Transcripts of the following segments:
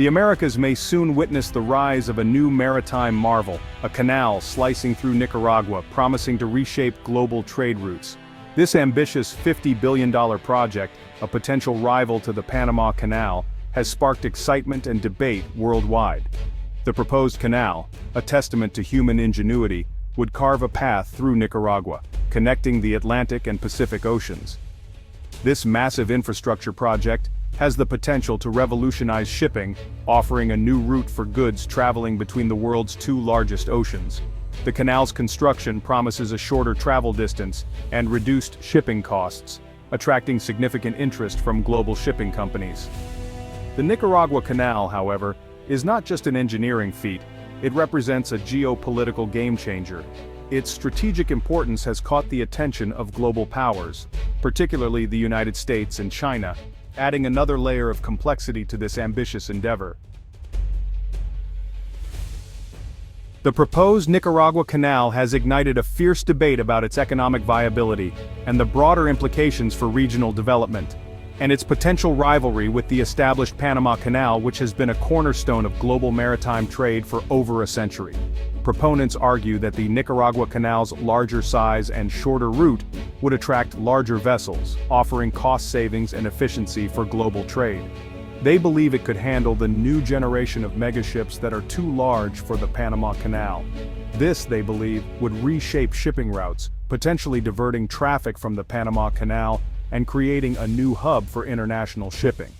The Americas may soon witness the rise of a new maritime marvel, a canal slicing through Nicaragua, promising to reshape global trade routes. This ambitious $50 billion project, a potential rival to the Panama Canal, has sparked excitement and debate worldwide. The proposed canal, a testament to human ingenuity, would carve a path through Nicaragua, connecting the Atlantic and Pacific Oceans. This massive infrastructure project has the potential to revolutionize shipping, offering a new route for goods traveling between the world's two largest oceans. The canal's construction promises a shorter travel distance and reduced shipping costs, attracting significant interest from global shipping companies. The Nicaragua Canal, however, is not just an engineering feat, it represents a geopolitical game-changer. Its strategic importance has caught the attention of global powers, particularly the United States and China, adding another layer of complexity to this ambitious endeavor. The proposed Nicaragua Canal has ignited a fierce debate about its economic viability and the broader implications for regional development, and its potential rivalry with the established Panama Canal, which has been a cornerstone of global maritime trade for over a century. Proponents argue that the Nicaragua Canal's larger size and shorter route would attract larger vessels, offering cost savings and efficiency for global trade. They believe it could handle the new generation of megaships that are too large for the Panama Canal. This, they believe, would reshape shipping routes, potentially diverting traffic from the Panama Canal and creating a new hub for international shipping.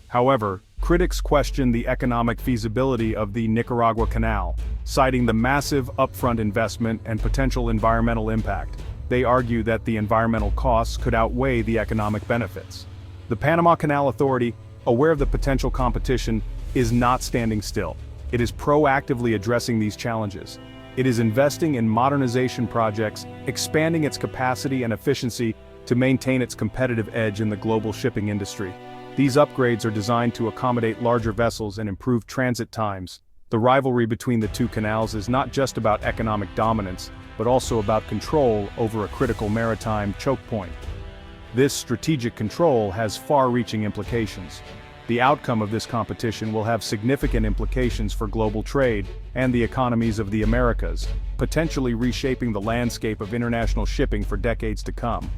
However, critics question the economic feasibility of the Nicaragua Canal, citing the massive upfront investment and potential environmental impact. They argue that the environmental costs could outweigh the economic benefits. The Panama Canal Authority, aware of the potential competition, is not standing still. It is proactively addressing these challenges. It is investing in modernization projects, expanding its capacity and efficiency to maintain its competitive edge in the global shipping industry. These upgrades are designed to accommodate larger vessels and improve transit times. The rivalry between the two canals is not just about economic dominance, but also about control over a critical maritime choke point. This strategic control has far-reaching implications. The outcome of this competition will have significant implications for global trade and the economies of the Americas, potentially reshaping the landscape of international shipping for decades to come.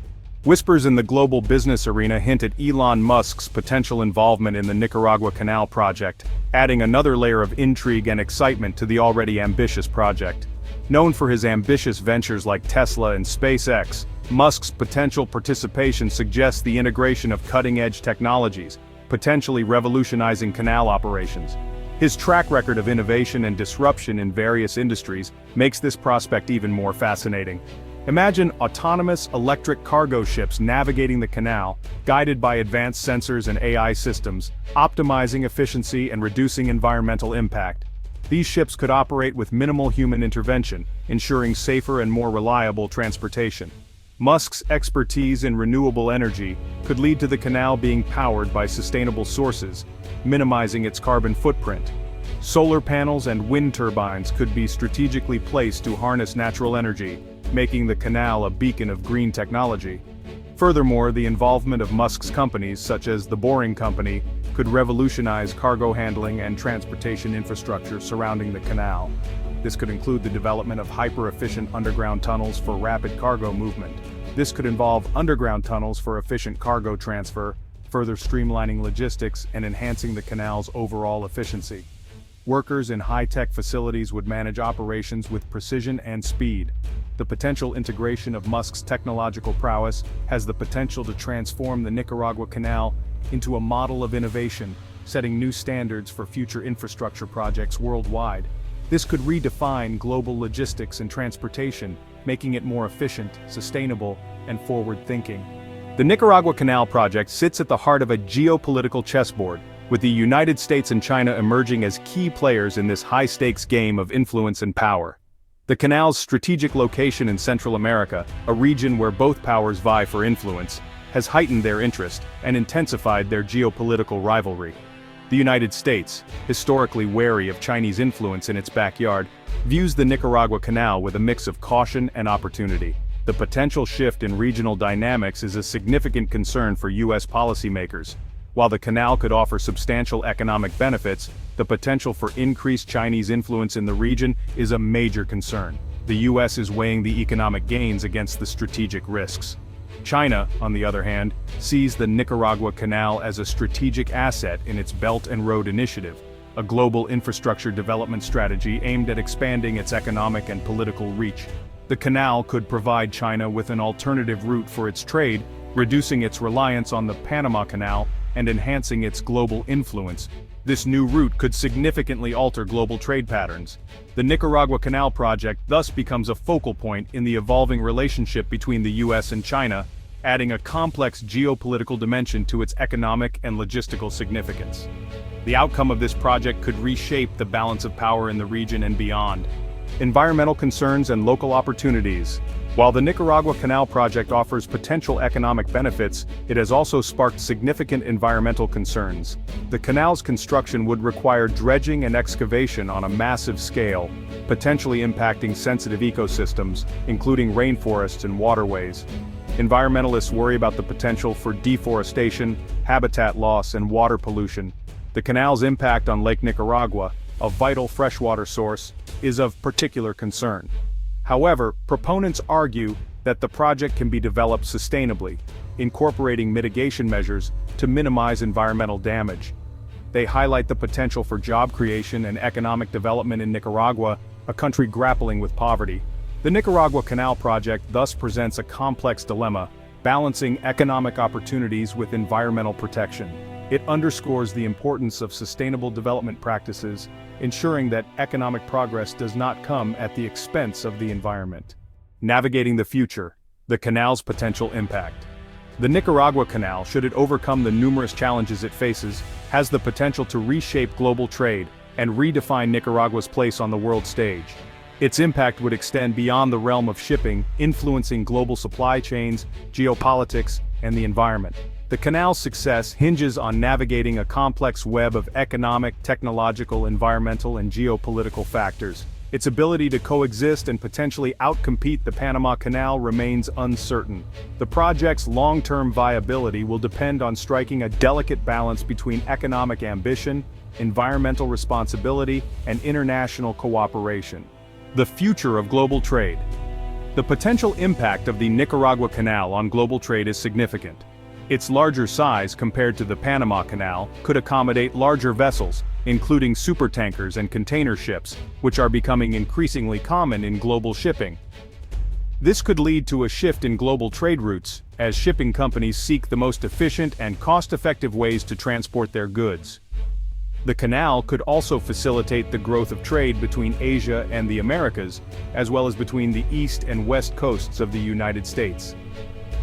Whispers in the global business arena hint at Elon Musk's potential involvement in the Nicaragua Canal project, adding another layer of intrigue and excitement to the already ambitious project. Known for his ambitious ventures like Tesla and SpaceX, Musk's potential participation suggests the integration of cutting-edge technologies, potentially revolutionizing canal operations. His track record of innovation and disruption in various industries makes this prospect even more fascinating. Imagine autonomous electric cargo ships navigating the canal, guided by advanced sensors and AI systems, optimizing efficiency and reducing environmental impact. These ships could operate with minimal human intervention, ensuring safer and more reliable transportation. Musk's expertise in renewable energy could lead to the canal being powered by sustainable sources, minimizing its carbon footprint. Solar panels and wind turbines could be strategically placed to harness natural energy, making the canal a beacon of green technology. Furthermore, the involvement of Musk's companies, such as the Boring Company, could revolutionize cargo handling and transportation infrastructure surrounding the canal. This could include the development of hyper-efficient underground tunnels for rapid cargo movement. This could involve underground tunnels for efficient cargo transfer, further streamlining logistics and enhancing the canal's overall efficiency. Workers in high-tech facilities would manage operations with precision and speed. The potential integration of Musk's technological prowess has the potential to transform the Nicaragua Canal into a model of innovation, setting new standards for future infrastructure projects worldwide. This could redefine global logistics and transportation, making it more efficient, sustainable, and forward-thinking. The Nicaragua Canal project sits at the heart of a geopolitical chessboard, with the United States and China emerging as key players in this high-stakes game of influence and power. The canal's strategic location in Central America, a region where both powers vie for influence, has heightened their interest and intensified their geopolitical rivalry. The United States, historically wary of Chinese influence in its backyard, views the Nicaragua Canal with a mix of caution and opportunity. The potential shift in regional dynamics is a significant concern for U.S. policymakers. While the canal could offer substantial economic benefits, the potential for increased Chinese influence in the region is a major concern. The U.S. is weighing the economic gains against the strategic risks. China, on the other hand, sees the Nicaragua Canal as a strategic asset in its Belt and Road Initiative, a global infrastructure development strategy aimed at expanding its economic and political reach. The canal could provide China with an alternative route for its trade, reducing its reliance on the Panama Canal and enhancing its global influence. This new route could significantly alter global trade patterns. The Nicaragua Canal project thus becomes a focal point in the evolving relationship between the U.S. and China, adding a complex geopolitical dimension to its economic and logistical significance. The outcome of this project could reshape the balance of power in the region and beyond. Environmental concerns and local opportunities. While the Nicaragua Canal project offers potential economic benefits, it has also sparked significant environmental concerns. The canal's construction would require dredging and excavation on a massive scale, potentially impacting sensitive ecosystems, including rainforests and waterways. Environmentalists worry about the potential for deforestation, habitat loss, and water pollution. The canal's impact on Lake Nicaragua, a vital freshwater source, is of particular concern. However, proponents argue that the project can be developed sustainably, incorporating mitigation measures to minimize environmental damage. They highlight the potential for job creation and economic development in Nicaragua, a country grappling with poverty. The Nicaragua Canal project thus presents a complex dilemma, balancing economic opportunities with environmental protection. It underscores the importance of sustainable development practices, ensuring that economic progress does not come at the expense of the environment. Navigating the future, the canal's potential impact. The Nicaragua Canal, should it overcome the numerous challenges it faces, has the potential to reshape global trade and redefine Nicaragua's place on the world stage. Its impact would extend beyond the realm of shipping, influencing global supply chains, geopolitics, and the environment. The canal's success hinges on navigating a complex web of economic, technological, environmental, and geopolitical factors. Its ability to coexist and potentially outcompete the Panama Canal remains uncertain. The project's long-term viability will depend on striking a delicate balance between economic ambition, environmental responsibility, and international cooperation. The future of global trade. The potential impact of the Nicaragua Canal on global trade is significant. Its larger size compared to the Panama Canal could accommodate larger vessels, including supertankers and container ships, which are becoming increasingly common in global shipping. This could lead to a shift in global trade routes, as shipping companies seek the most efficient and cost-effective ways to transport their goods. The canal could also facilitate the growth of trade between Asia and the Americas, as well as between the east and west coasts of the United States.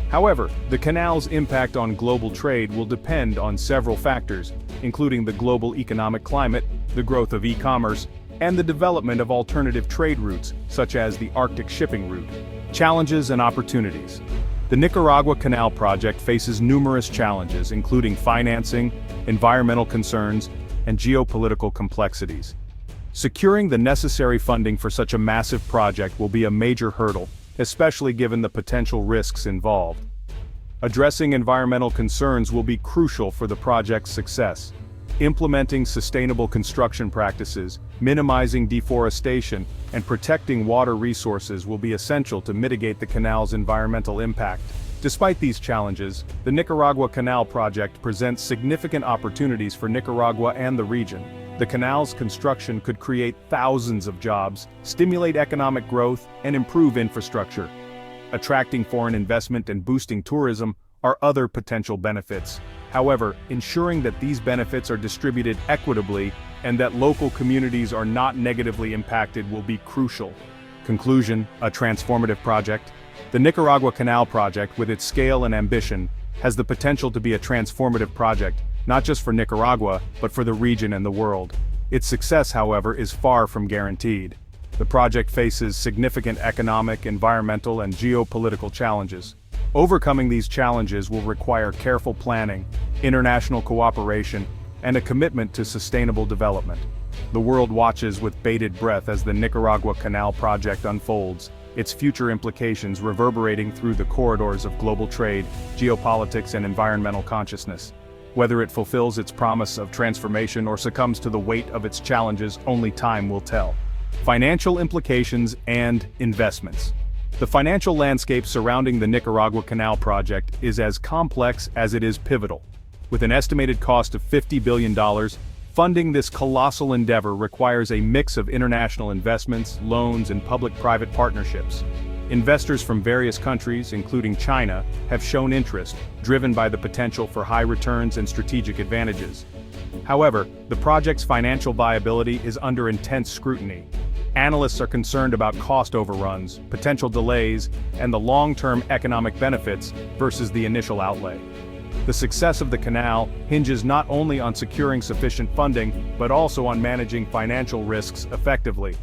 However, the canal's impact on global trade will depend on several factors, including the global economic climate, the growth of e-commerce, and the development of alternative trade routes, such as the Arctic shipping route. Challenges and opportunities. The Nicaragua Canal project faces numerous challenges, including financing, environmental concerns, and geopolitical complexities. Securing the necessary funding for such a massive project will be a major hurdle, especially given the potential risks involved. Addressing environmental concerns will be crucial for the project's success. Implementing sustainable construction practices, minimizing deforestation, and protecting water resources will be essential to mitigate the canal's environmental impact. Despite these challenges, the Nicaragua Canal project presents significant opportunities for Nicaragua and the region. The canal's construction could create thousands of jobs, stimulate economic growth, and improve infrastructure. Attracting foreign investment and boosting tourism are other potential benefits. However, ensuring that these benefits are distributed equitably and that local communities are not negatively impacted will be crucial. Conclusion: a transformative project. The Nicaragua Canal project, with its scale and ambition, has the potential to be a transformative project, not just for Nicaragua, but for the region and the world. Its success, however, is far from guaranteed. The project faces significant economic, environmental, and geopolitical challenges. Overcoming these challenges will require careful planning, international cooperation, and a commitment to sustainable development. The world watches with bated breath as the Nicaragua Canal project unfolds, its future implications reverberating through the corridors of global trade, geopolitics, and environmental consciousness. Whether it fulfills its promise of transformation or succumbs to the weight of its challenges, only time will tell. Financial implications and investments. The financial landscape surrounding the Nicaragua Canal project is as complex as it is pivotal. With an estimated cost of $50 billion, funding this colossal endeavor requires a mix of international investments, loans, and public-private partnerships. Investors from various countries, including China, have shown interest, driven by the potential for high returns and strategic advantages. However, the project's financial viability is under intense scrutiny. Analysts are concerned about cost overruns, potential delays, and the long-term economic benefits versus the initial outlay. The success of the canal hinges not only on securing sufficient funding, but also on managing financial risks effectively.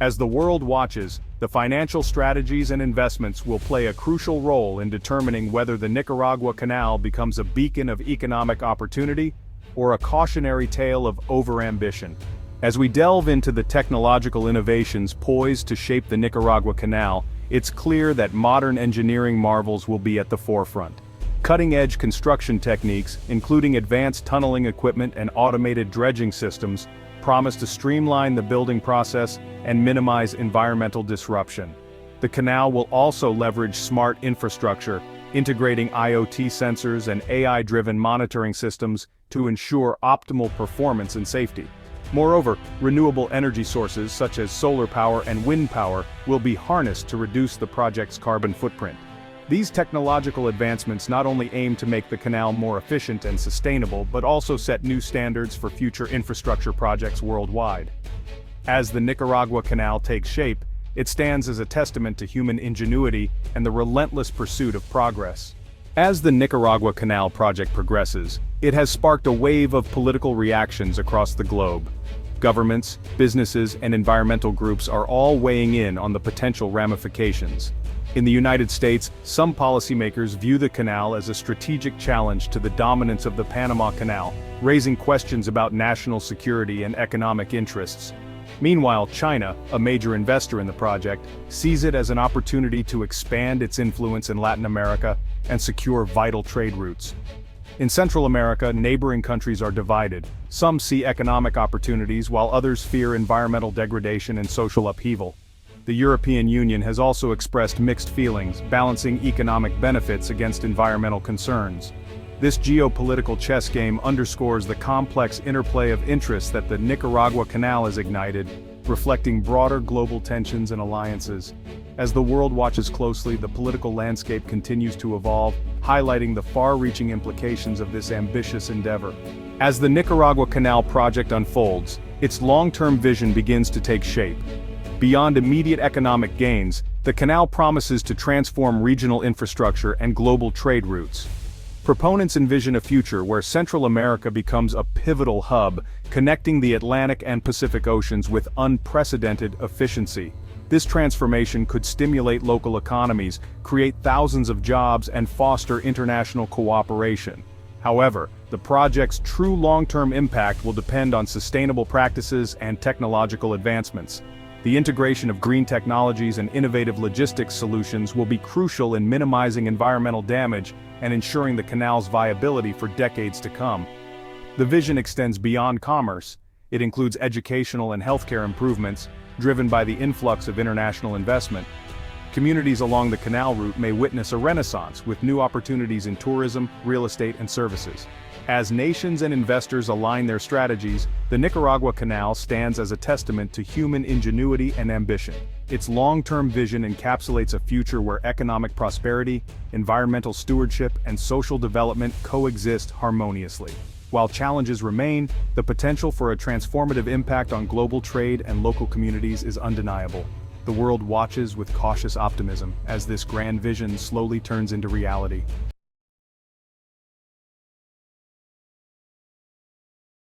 As the world watches, the financial strategies and investments will play a crucial role in determining whether the Nicaragua Canal becomes a beacon of economic opportunity or a cautionary tale of overambition. As we delve into the technological innovations poised to shape the Nicaragua Canal, it's clear that modern engineering marvels will be at the forefront. Cutting-edge construction techniques, including advanced tunneling equipment and automated dredging systems, promise to streamline the building process and minimize environmental disruption. The canal will also leverage smart infrastructure, integrating IoT sensors and AI-driven monitoring systems to ensure optimal performance and safety. Moreover, renewable energy sources such as solar power and wind power will be harnessed to reduce the project's carbon footprint. These technological advancements not only aim to make the canal more efficient and sustainable, but also set new standards for future infrastructure projects worldwide. As the Nicaragua Canal takes shape, it stands as a testament to human ingenuity and the relentless pursuit of progress. As the Nicaragua Canal project progresses, it has sparked a wave of political reactions across the globe. Governments, businesses, and environmental groups are all weighing in on the potential ramifications. In the United States, some policymakers view the canal as a strategic challenge to the dominance of the Panama Canal, raising questions about national security and economic interests. Meanwhile, China, a major investor in the project, sees it as an opportunity to expand its influence in Latin America and secure vital trade routes. In Central America, neighboring countries are divided. Some see economic opportunities while others fear environmental degradation and social upheaval. The European Union has also expressed mixed feelings, balancing economic benefits against environmental concerns. This geopolitical chess game underscores the complex interplay of interests that the Nicaragua Canal has ignited, reflecting broader global tensions and alliances. As the world watches closely, the political landscape continues to evolve, highlighting the far-reaching implications of this ambitious endeavor. As the Nicaragua Canal project unfolds, its long-term vision begins to take shape. Beyond immediate economic gains, the canal promises to transform regional infrastructure and global trade routes. Proponents envision a future where Central America becomes a pivotal hub, connecting the Atlantic and Pacific Oceans with unprecedented efficiency. This transformation could stimulate local economies, create thousands of jobs, and foster international cooperation. However, the project's true long-term impact will depend on sustainable practices and technological advancements. The integration of green technologies and innovative logistics solutions will be crucial in minimizing environmental damage and ensuring the canal's viability for decades to come. The vision extends beyond commerce. It includes educational and healthcare improvements, driven by the influx of international investment. Communities along the canal route may witness a renaissance with new opportunities in tourism, real estate, and services. As nations and investors align their strategies, the Nicaragua Canal stands as a testament to human ingenuity and ambition. Its long-term vision encapsulates a future where economic prosperity, environmental stewardship, and social development coexist harmoniously. While challenges remain, the potential for a transformative impact on global trade and local communities is undeniable. The world watches with cautious optimism as this grand vision slowly turns into reality.